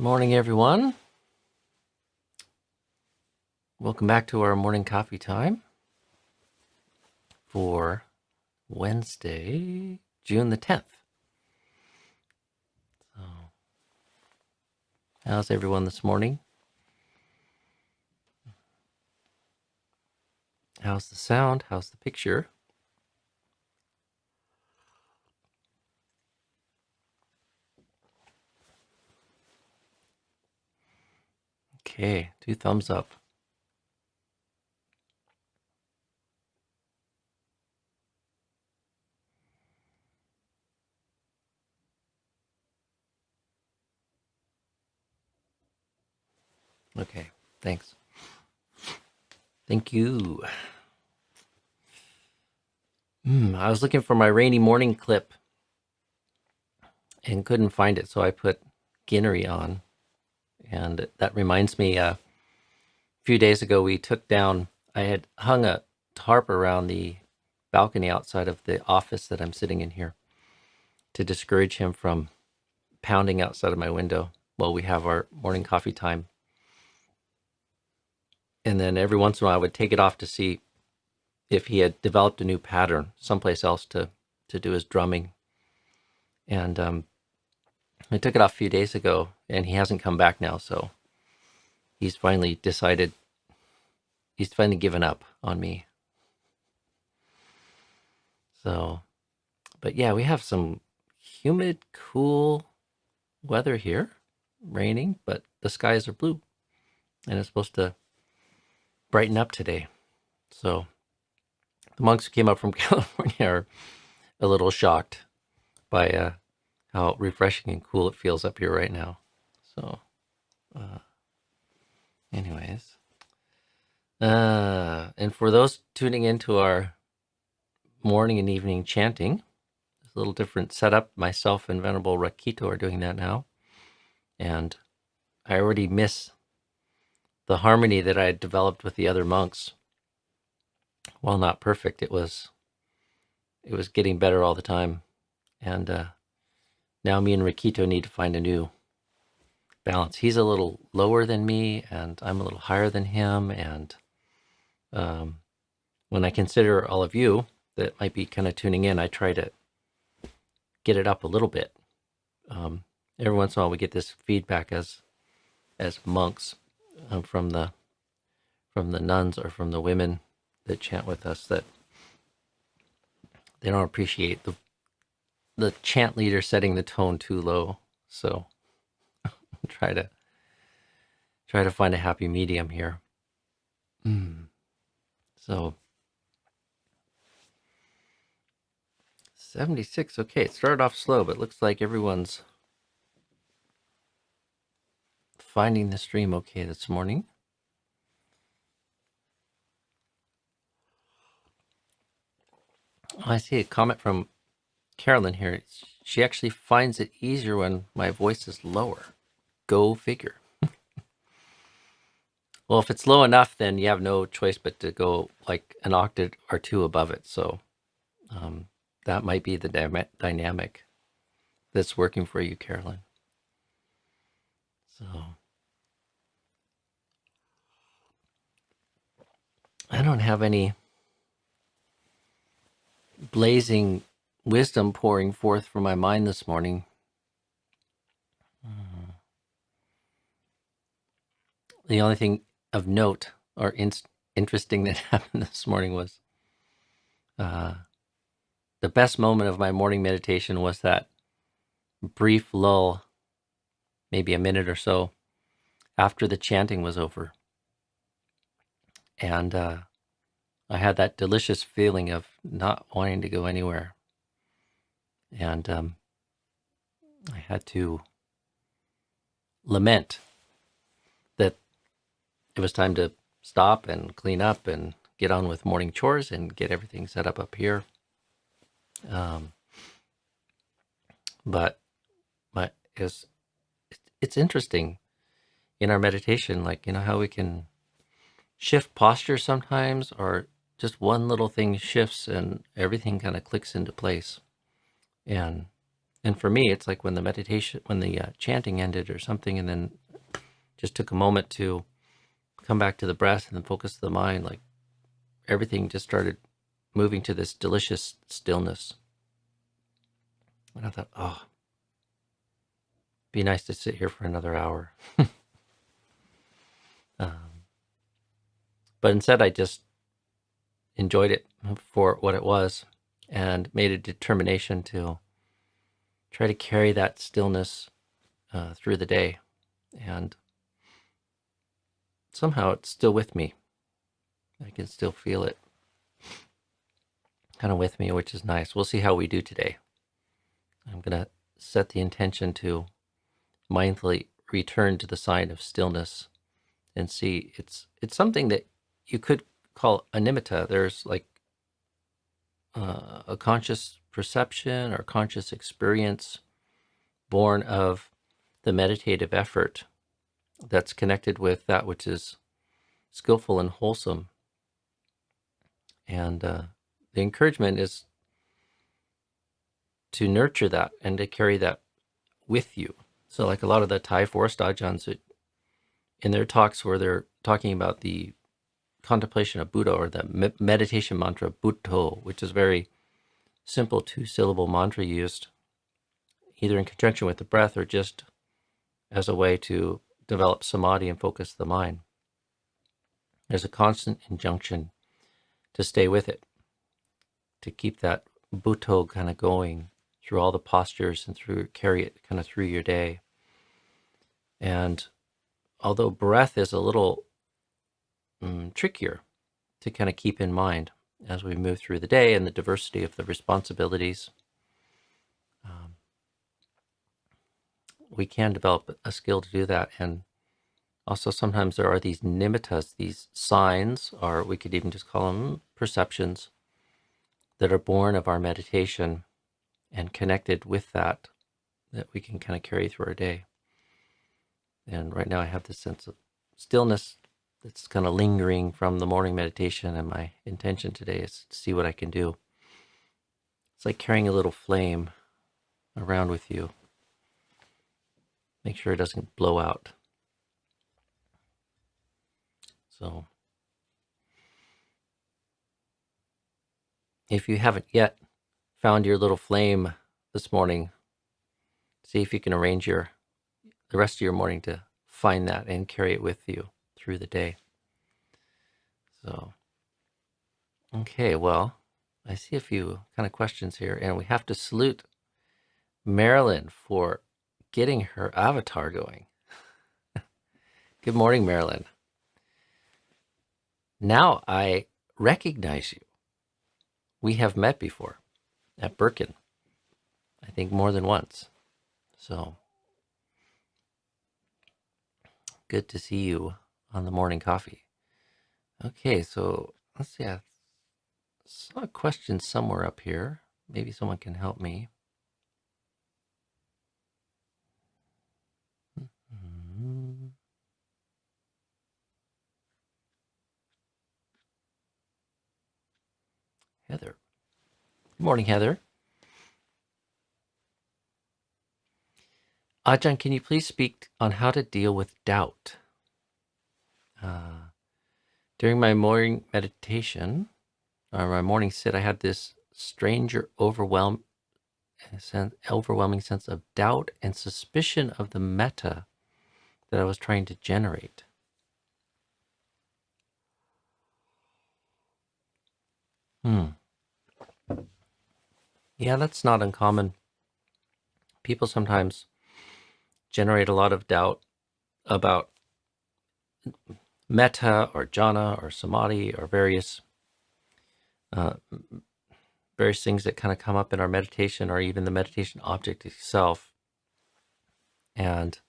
Morning, everyone. Welcome back to our morning coffee time for Wednesday, June the 10th. So, how's everyone this morning? How's the sound? How's the picture? Okay, 2 thumbs up. Okay, thanks. Thank you. I was looking for my rainy morning clip and couldn't find it, so I put Ginnery on. And that reminds me, a few days ago we took down, I had hung a tarp around the balcony outside of the office that I'm sitting in here to discourage him from pounding outside of my window while we have our morning coffee time. And then every once in a while I would take it off to see if he had developed a new pattern someplace else to do his drumming. And I took it off a few days ago and he hasn't come back now. So he's finally given up on me. So, but yeah, we have some humid, cool weather here, raining, but the skies are blue and it's supposed to brighten up today. So the monks who came up from California are a little shocked by how refreshing and cool it feels up here right now. So, anyways, and for those tuning into our morning and evening chanting, it's a little different setup. Myself and Venerable Rakito are doing that now, and I already miss the harmony that I had developed with the other monks. While not perfect, it was getting better all the time, and now me and Rakito need to find a new balance. He's a little lower than me, and I'm a little higher than him. And when I consider all of you that might be kind of tuning in, I try to get it up a little bit. Every once in a while, we get this feedback as monks from the nuns or from the women that chant with us that they don't appreciate the chant leader setting the tone too low. So try to find a happy medium here. So 76. Okay, it started off slow, but it looks like everyone's finding the stream okay this morning. I see a comment from Carolyn here. She actually finds it easier when my voice is lower. Go figure. Well, if it's low enough, then you have no choice but to go like an octave or two above it. So that might be the dynamic that's working for you, Carolyn. So I don't have any blazing wisdom pouring forth from my mind this morning. The only thing of note or interesting that happened this morning was the best moment of my morning meditation was that brief lull, maybe a minute or so after the chanting was over. And I had that delicious feeling of not wanting to go anywhere. And I had to lament that it was time to stop and clean up and get on with morning chores and get everything set up here. But it's interesting in our meditation, like, how we can shift posture sometimes, or just one little thing shifts and everything kind of clicks into place. And And for me, it's like when the chanting ended or something, and then just took a moment to come back to the breath and then focus the mind, like everything just started moving to this delicious stillness. And I thought, oh, be nice to sit here for another hour. But instead, I just enjoyed it for what it was and made a determination to try to carry that stillness through the day. And somehow it's still with me. I can still feel it kind of with me, which is nice. We'll see how we do today. I'm going to set the intention to mindfully return to the sign of stillness and see it's something that you could call animitta. There's like a conscious perception or conscious experience born of the meditative effort that's connected with that which is skillful and wholesome. And the encouragement is to nurture that and to carry that with you. So like a lot of the Thai forest Ajahns, in their talks where they're talking about the contemplation of Buddha or the meditation mantra Buddho, which is very simple 2-syllable mantra used either in conjunction with the breath or just as a way to develop samadhi and focus the mind. There's a constant injunction to stay with it, to keep that Buddho kind of going through all the postures and carry it kind of through your day. And although breath is a little trickier to kind of keep in mind as we move through the day and the diversity of the responsibilities, we can develop a skill to do that. And also sometimes there are these nimittas, these signs, or we could even just call them perceptions, that are born of our meditation and connected with that we can kind of carry through our day. And right now I have this sense of stillness that's kind of lingering from the morning meditation, and my intention today is to see what I can do. It's like carrying a little flame around with you. Make sure it doesn't blow out. So if you haven't yet found your little flame this morning, see if you can arrange the rest of your morning to find that and carry it with you through the day. So, okay, well, I see a few kind of questions here, and we have to salute Marilyn for getting her avatar going. Good morning, Marilyn. Now I recognize you. We have met before at Birkin, I think more than once. So good to see you on the morning coffee. Okay, so let's see. I saw a question somewhere up here. Maybe someone can help me. Heather. Good morning, Heather. Ajahn, can you please speak on how to deal with doubt? During my morning meditation, or my morning sit, I had this overwhelming sense of doubt and suspicion of the metta that I was trying to generate. Yeah, that's not uncommon. People sometimes generate a lot of doubt about metta or jhana or samadhi or various things that kind of come up in our meditation or even the meditation object itself. And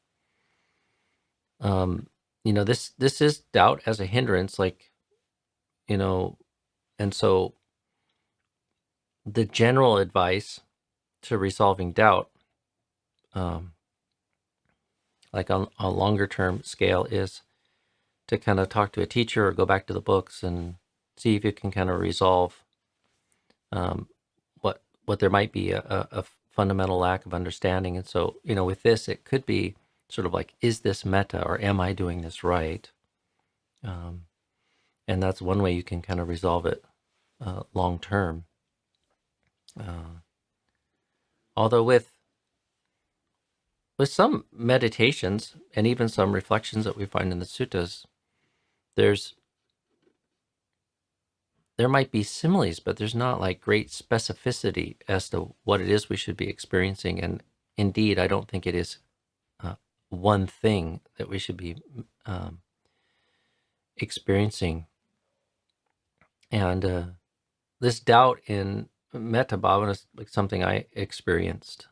this is doubt as a hindrance, and so the general advice to resolving doubt, like on a longer term scale, is to kind of talk to a teacher or go back to the books and see if you can kind of resolve what there might be a fundamental lack of understanding. And so, with this, it could be sort of like, is this metta, or am I doing this right? And that's one way you can kind of resolve it long term. Although with some meditations and even some reflections that we find in the suttas, there might be similes, but there's not like great specificity as to what it is we should be experiencing. And indeed, I don't think it is one thing that we should be experiencing. And this doubt in metta bhavana is like something I experienced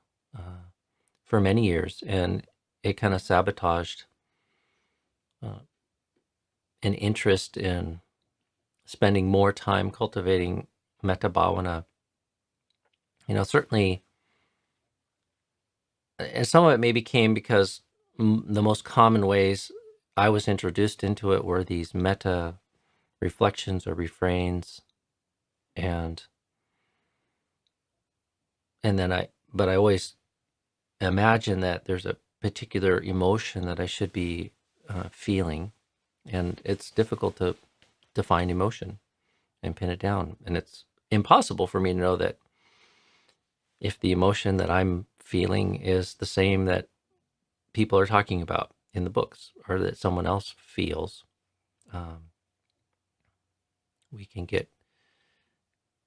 for many years, and it kind of sabotaged an interest in spending more time cultivating metta bhavana. Certainly, and some of it maybe came because the most common ways I was introduced into it were these metta reflections or refrains, and then I always imagine that there's a particular emotion that I should be feeling, and it's difficult to define emotion and pin it down, and it's impossible for me to know that if the emotion that I'm feeling is the same that people are talking about in the books, or that someone else feels. We can get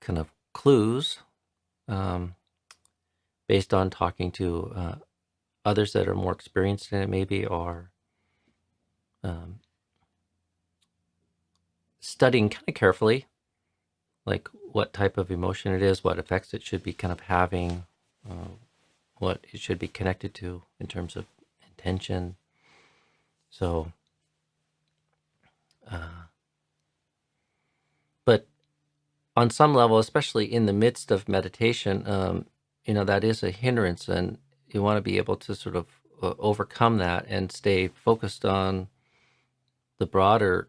kind of clues based on talking to others that are more experienced in it, maybe, or studying kind of carefully, like what type of emotion it is, what effects it should be kind of having, what it should be connected to in terms of intention. So, but on some level, especially in the midst of meditation, that is a hindrance, and you want to be able to sort of overcome that and stay focused on the broader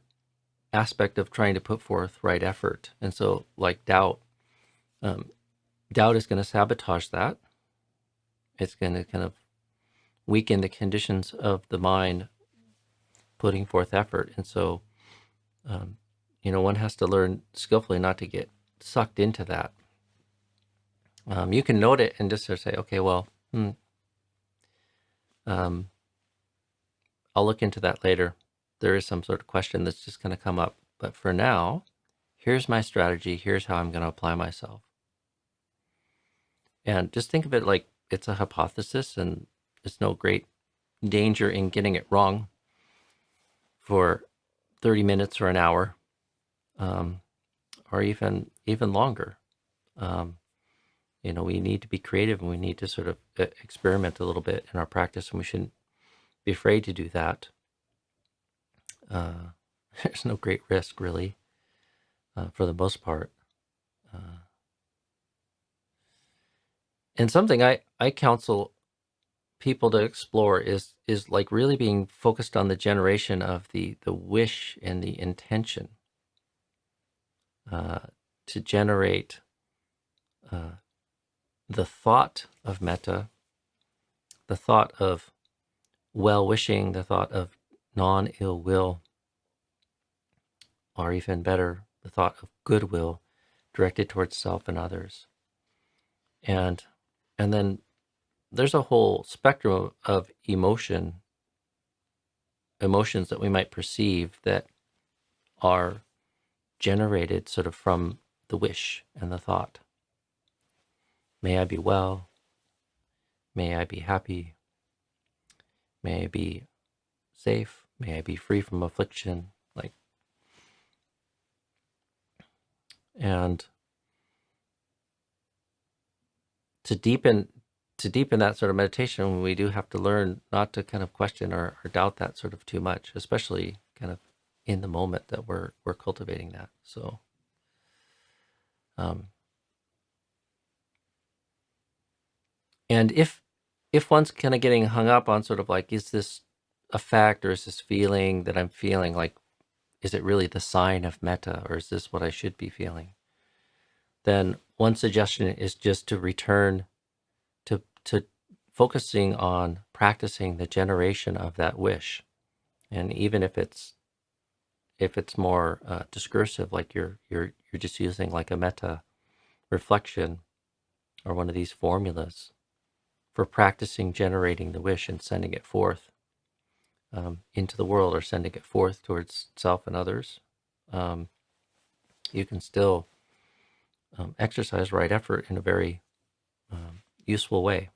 aspect of trying to put forth right effort. And so, like doubt is going to sabotage that. It's going to kind of weaken the conditions of the mind putting forth effort. And so, one has to learn skillfully not to get sucked into that. You can note it and just sort of say, okay, well, I'll look into that later. There is some sort of question that's just going to come up. But for now, here's my strategy. Here's how I'm going to apply myself. And just think of it like it's a hypothesis, and there's no great danger in getting it wrong for 30 minutes or an hour, or even longer. We need to be creative, and we need to sort of experiment a little bit in our practice, and we shouldn't be afraid to do that. There's no great risk, really, for the most part. And something I counsel people to explore is like really being focused on the generation of the wish and the intention to generate the thought of metta, the thought of well-wishing, the thought of non-ill will, or even better, the thought of goodwill directed towards self and others. And then there's a whole spectrum of emotions that we might perceive that are generated sort of from the wish and the thought. May I be well. May I be happy. May I be safe. May I be free from affliction. And to deepen that sort of meditation, we do have to learn not to kind of question or doubt that sort of too much, especially kind of in the moment that we're cultivating that. So, and if one's kind of getting hung up on sort of like, is this a fact, or is this feeling that I'm feeling, like, is it really the sign of metta, or is this what I should be feeling? Then one suggestion is just to return to to focusing on practicing the generation of that wish. And even if it's more discursive, like you're just using like a metta reflection or one of these formulas for practicing generating the wish and sending it forth into the world, or sending it forth towards self and others, you can still exercise right effort in a very useful way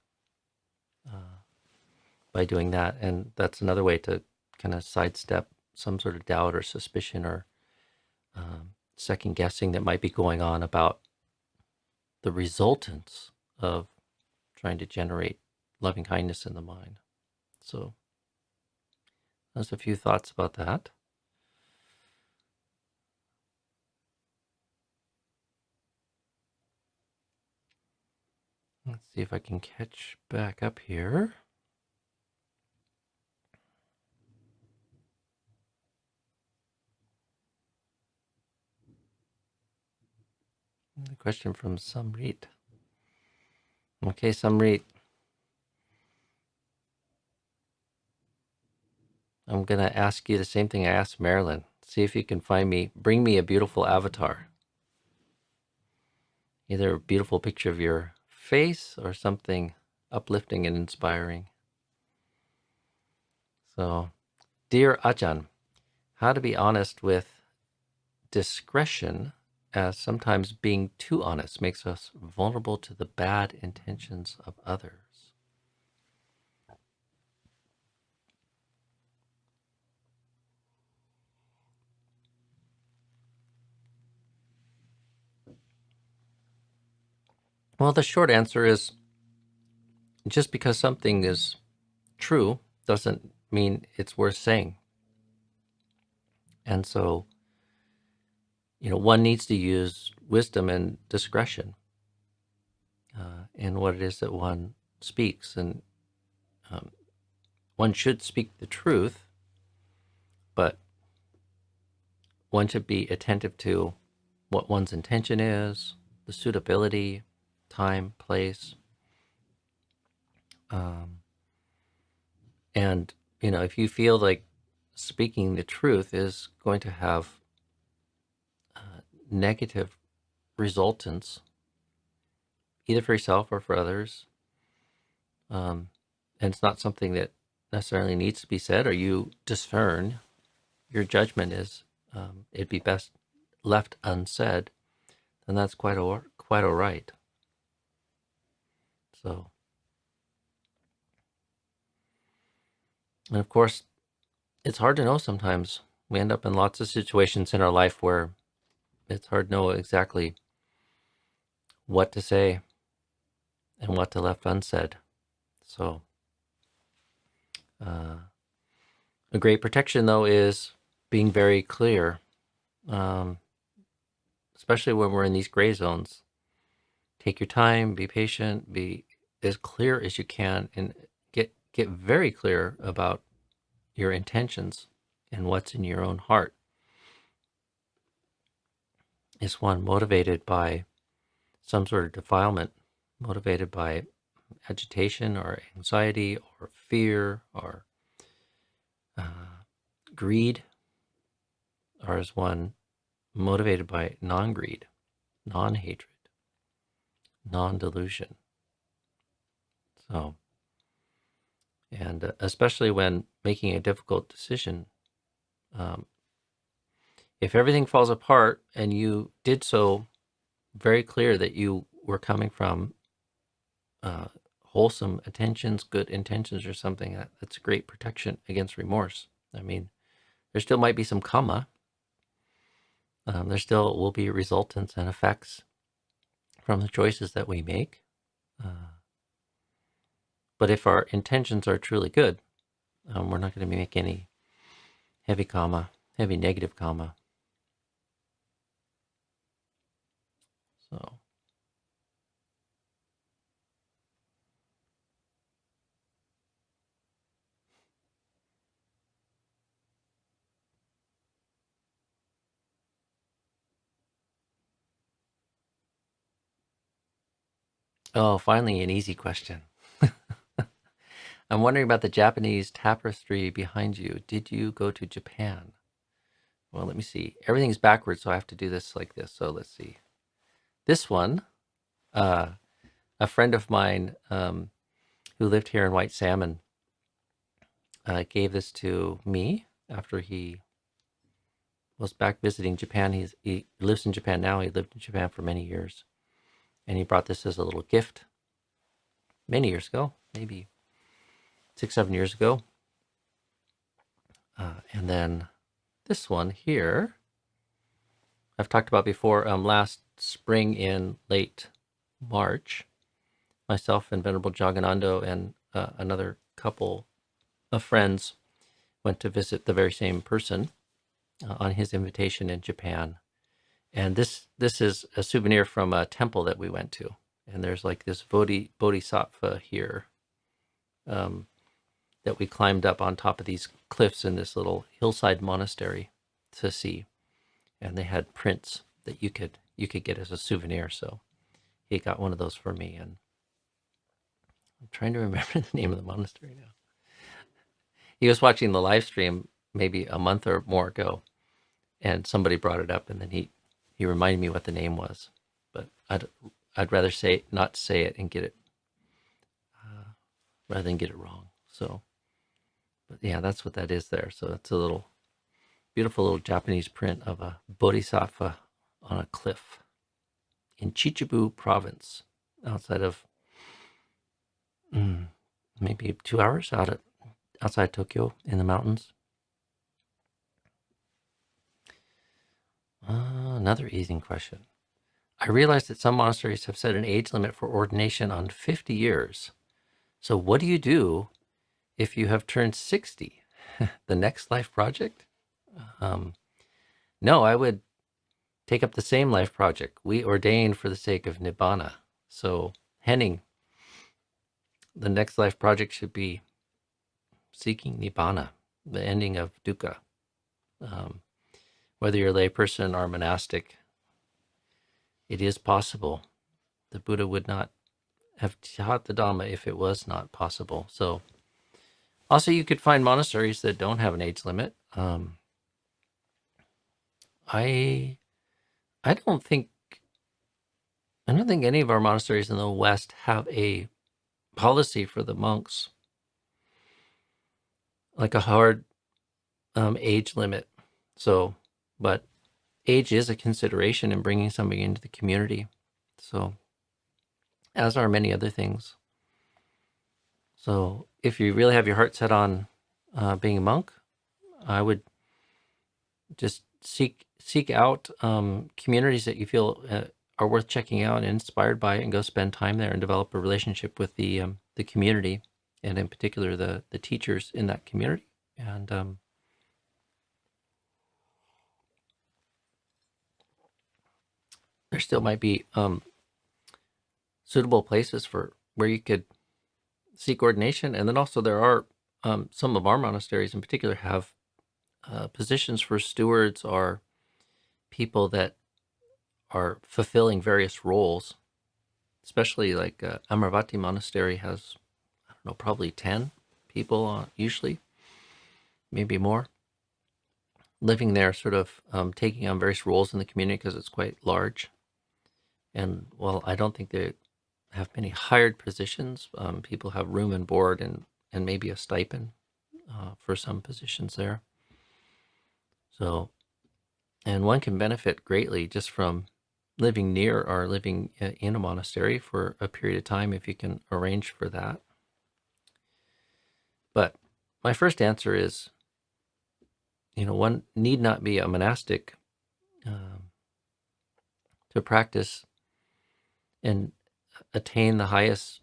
by doing that. And that's another way to kind of sidestep some sort of doubt or suspicion or second guessing that might be going on about the resultants of trying to generate loving kindness in the mind. So there's a few thoughts about that. Let's see if I can catch back up here. The question from Samrit. Okay, Samrit. I'm going to ask you the same thing I asked Marilyn. See if you can bring me a beautiful avatar. Either a beautiful picture of your face or something uplifting and inspiring. So, dear Ajahn, how to be honest with discretion, as sometimes being too honest makes us vulnerable to the bad intentions of others. Well, the short answer is just because something is true doesn't mean it's worth saying. And so, one needs to use wisdom and discretion in what it is that one speaks. And one should speak the truth, but one should be attentive to what one's intention is, the suitability, time, place. And, if you feel like speaking the truth is going to have negative resultants, either for yourself or for others, and it's not something that necessarily needs to be said, or you discern, your judgment is it'd be best left unsaid, then that's quite all right. So, and of course, it's hard to know sometimes. We end up in lots of situations in our life where it's hard to know exactly what to say and what to left unsaid. So, a great protection, though, is being very clear, especially when we're in these gray zones. Take your time, be patient, be as clear as you can, and get very clear about your intentions and what's in your own heart. Is one motivated by some sort of defilement, motivated by agitation or anxiety or fear or greed, or is one motivated by non-greed, non-hatred, non-delusion? So, and especially when making a difficult decision, if everything falls apart and you did so very clear that you were coming from wholesome intentions, good intentions, or something, that's a great protection against remorse. I mean, there still might be some karma. There still will be resultants and effects from the choices that we make. But if our intentions are truly good, we're not going to make any heavy karma, heavy negative karma. So, finally an easy question. I'm wondering about the Japanese tapestry behind you. Did you go to Japan? Well, let me see. Everything's backwards, so I have to do this like this. So let's see. This one, a friend of mine who lived here in White Salmon gave this to me after he was back visiting Japan. He lives in Japan now. He lived in Japan for many years. And he brought this as a little gift many years ago, maybe 6, 7 years ago. And then this one here, I've talked about before. Last spring in late March, myself and Venerable Jaganando and another couple of friends went to visit the very same person on his invitation in Japan. And this is a souvenir from a temple that we went to. And there's like this bodhisattva here that we climbed up on top of these cliffs in this little hillside monastery to see. And they had prints that you could get as a souvenir. So he got one of those for me. And I'm trying to remember the name of the monastery now. He was watching the live stream maybe a month or more ago, and somebody brought it up, and then he reminded me what the name was. But I'd rather not say it and get it rather than get it wrong. So, but yeah, that's what that is there. So it's a little beautiful little Japanese print of a bodhisattva on a cliff in Chichibu province, outside of maybe 2 hours outside Tokyo in the mountains. Another easing question. I realize that some monasteries have set an age limit for ordination on 50 years. So what do you do if you have turned 60? The next life project? No, I would take up the same life project. We ordain for the sake of Nibbana. So, Henning, the next life project should be seeking Nibbana, the ending of dukkha. Whether you're a layperson or monastic, it is possible. The Buddha would not have taught the Dhamma if it was not possible. So, also you could find monasteries that don't have an age limit. I don't think any of our monasteries in the West have a policy for the monks, like a hard age limit. So, but age is a consideration in bringing somebody into the community. So, as are many other things. So, if you really have your heart set on being a monk, I would just seek out communities that you feel are worth checking out and inspired by, and go spend time there and develop a relationship with the community, and in particular the teachers in that community. And there still might be suitable places for where you could seek ordination. And then also there are some of our monasteries in particular have positions for stewards or people that are fulfilling various roles, especially like Amaravati Monastery has, I don't know, probably 10 people usually, maybe more, living there, sort of taking on various roles in the community because it's quite large. And while I don't think they have many hired positions, people have room and board and maybe a stipend for some positions there. So, and one can benefit greatly just from living near or living in a monastery for a period of time if you can arrange for that. But my first answer is, one need not be a monastic to practice and attain the highest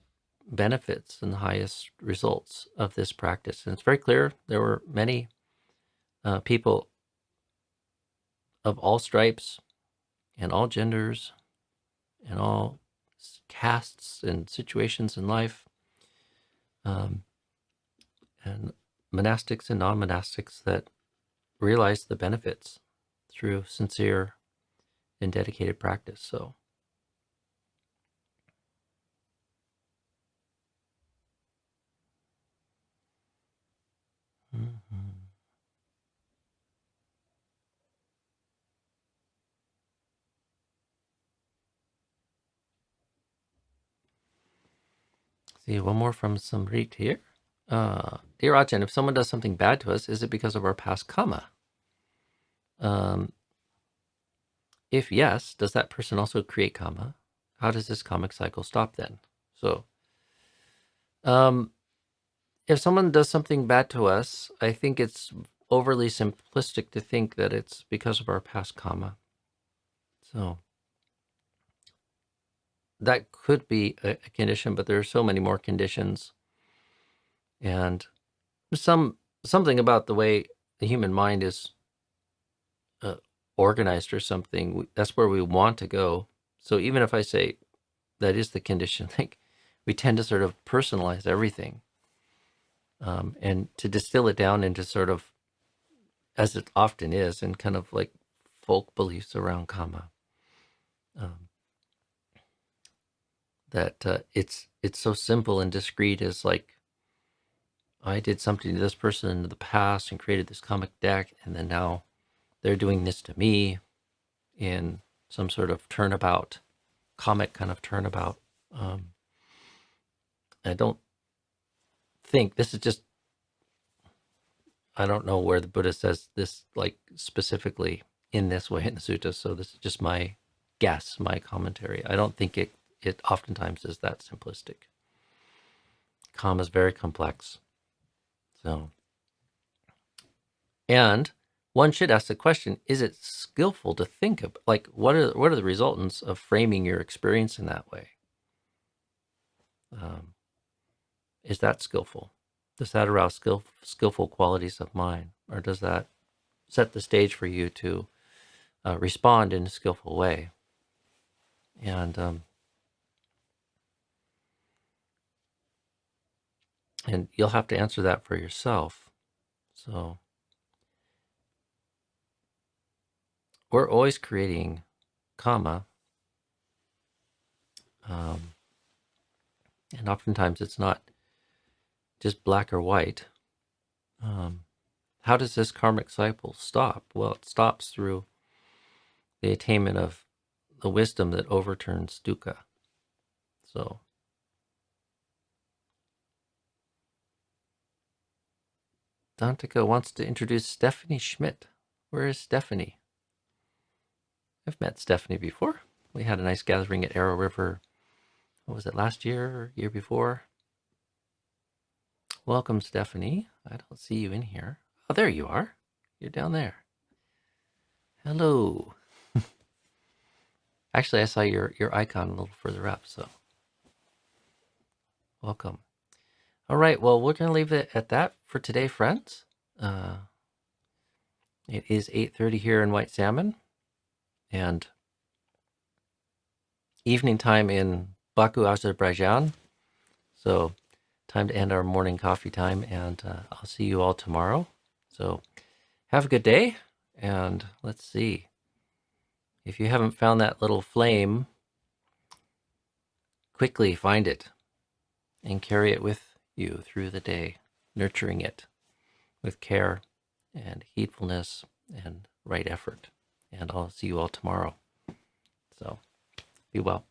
benefits and the highest results of this practice. And it's very clear there were many people of all stripes and all genders and all castes and situations in life, and monastics and non-monastics that realize the benefits through sincere and dedicated practice. So, See, one more from Samrit here. Dear Ajahn, if someone does something bad to us, is it because of our past karma? If yes, does that person also create karma? How does this karmic cycle stop then? So, if someone does something bad to us, I think it's overly simplistic to think that it's because of our past karma. So, that could be a condition, but there are so many more conditions. And something about the way the human mind is organized or something, that's where we want to go. So even if I say that is the condition, like we tend to sort of personalize everything, and to distill it down into sort of, as it often is, and kind of like folk beliefs around karma, that it's so simple and discrete as like, I did something to this person in the past and created this karmic deck, and then now they're doing this to me in some sort of turnabout, comic kind of turnabout. I don't think this is just, I don't know where the Buddha says this like specifically in this way in the sutta, so this is just my guess, my commentary. I don't think it oftentimes is that simplistic. Karma is very complex. So, and one should ask the question, is it skillful to think of, like, what are the resultants of framing your experience in that way? Is that skillful? Does that arouse skillful qualities of mind? Or does that set the stage for you to respond in a skillful way? And you'll have to answer that for yourself. So we're always creating karma. And oftentimes it's not just black or white. How does this karmic cycle stop? Well, it stops through the attainment of the wisdom that overturns dukkha. So Dantika wants to introduce Stephanie Schmidt. Where is Stephanie? I've met Stephanie before. We had a nice gathering at Arrow River. What was it, last year or year before? Welcome, Stephanie. I don't see you in here. Oh, there you are. You're down there. Hello. Actually, I saw your icon a little further up, so welcome. All right, well, we're going to leave it at that for today, friends. It is 8:30 here in White Salmon, and evening time in Baku, Azerbaijan. So time to end our morning coffee time, and I'll see you all tomorrow. So have a good day, and let's see. If you haven't found that little flame, quickly find it and carry it with you through the day, nurturing it with care and heedfulness and right effort. And I'll see you all tomorrow. So be well.